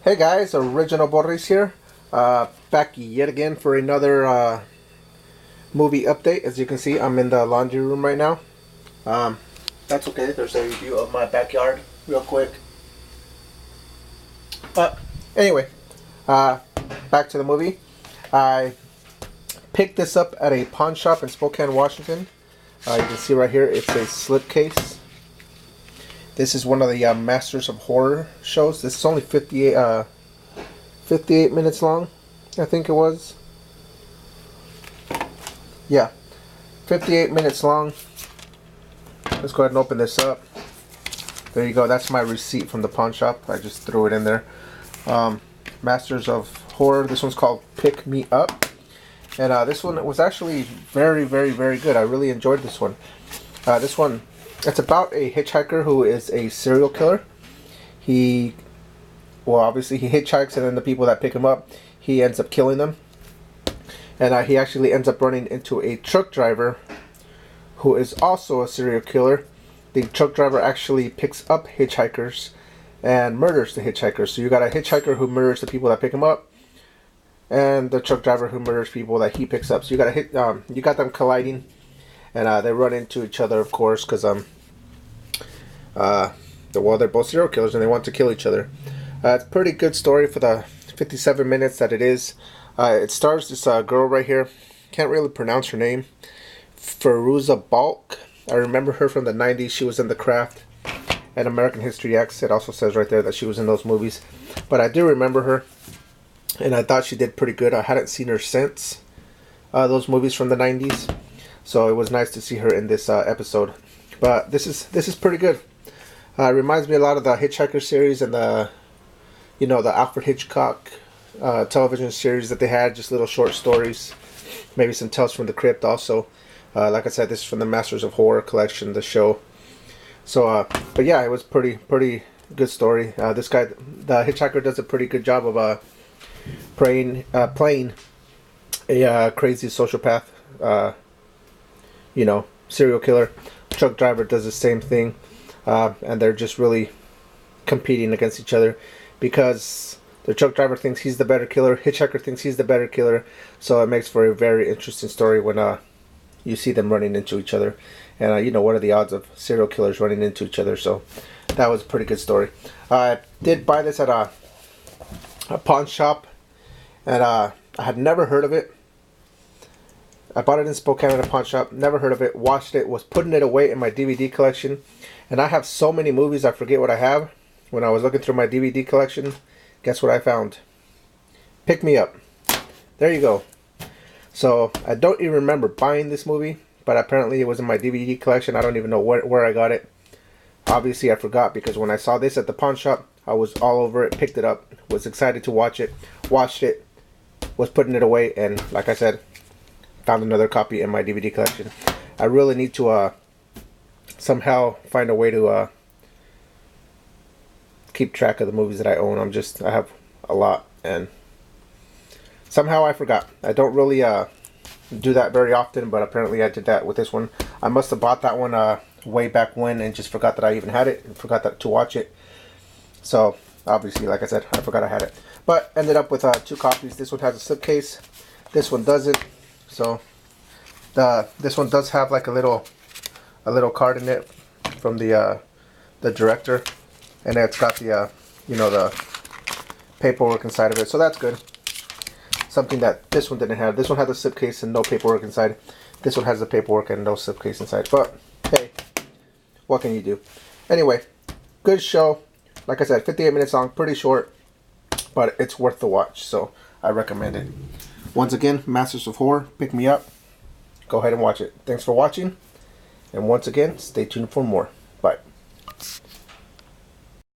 Hey guys, Original Boris here. Back yet again for another movie update. As you can see, I'm in the laundry room right now. That's okay. There's a view of my backyard real quick. But anyway, back to the movie. I picked this up at a pawn shop in Spokane, Washington. You can see right here, it's a slipcase. This is one of the Masters of Horror shows. This is only 58 minutes long, I think it was. Yeah, 58 minutes long. Let's go ahead and open this up. There you go. That's my receipt from the pawn shop. I just threw it in there. Masters of Horror. This one's called Pick Me Up. And this one was actually very, very, very good. I really enjoyed this one. This one, it's about a hitchhiker who is a serial killer. Obviously he hitchhikes, and then the people that pick him up, he ends up killing them. And he actually ends up running into a truck driver who is also a serial killer. The truck driver actually picks up hitchhikers and murders the hitchhikers. So you got a hitchhiker who murders the people that pick him up, and the truck driver who murders people that he picks up. So you got them colliding, and they run into each other, of course, because they're both serial killers and they want to kill each other. It's a pretty good story for the 57 minutes that it is. It stars this girl right here. Can't really pronounce her name. Fairuza Balk. I remember her from the 90s. She was in The Craft and American History X. It also says right there that she was in those movies. But I do remember her, and I thought she did pretty good. I hadn't seen her since those movies from the 90s. So it was nice to see her in this episode. But this is pretty good. It reminds me a lot of the Hitchhiker series and the Alfred Hitchcock television series that they had. Just little short stories. Maybe some Tales from the Crypt also. Like I said, this is from the Masters of Horror collection, the show. So, but yeah, it was pretty good story. This guy, the hitchhiker, does a pretty good job of playing a crazy sociopath, serial killer. Truck driver does the same thing, and they're just really competing against each other because the truck driver thinks he's the better killer, hitchhiker thinks he's the better killer. So it makes for a very interesting story when you see them running into each other. And what are the odds of serial killers running into each other? So that was a pretty good story. I did buy this at a pawn shop, and I had never heard of it. I bought it in Spokane at a pawn shop, never heard of it, watched it, was putting it away in my DVD collection. And I have so many movies, I forget what I have. When I was looking through my DVD collection, guess what I found? Pick Me Up. There you go. So I don't even remember buying this movie, but apparently it was in my DVD collection. I don't even know where I got it. Obviously I forgot, because when I saw this at the pawn shop, I was all over it, picked it up, was excited to watch it, watched it, was putting it away, and like I said, found another copy in my DVD collection. I really need to somehow find a way to keep track of the movies that I own. I have a lot, and somehow I forgot. I don't really do that very often, but apparently I did that with this one. I must have bought that one way back when and just forgot that I even had it and forgot to watch it. So obviously, like I said, I forgot I had it. But ended up with 2 copies. This one has a slipcase. This one doesn't. So this one does have like a little card in it from the director, and it's got the the paperwork inside of it. So that's good. Something that this one didn't have. This one had the slipcase and no paperwork inside. This one has the paperwork and no slipcase inside. But hey, what can you do? Anyway, good show. Like I said, 58 minutes long, pretty short, but it's worth the watch. So I recommend it. Once again, Masters of Horror, Pick Me Up. Go ahead and watch it. Thanks for watching. And once again, stay tuned for more. Bye.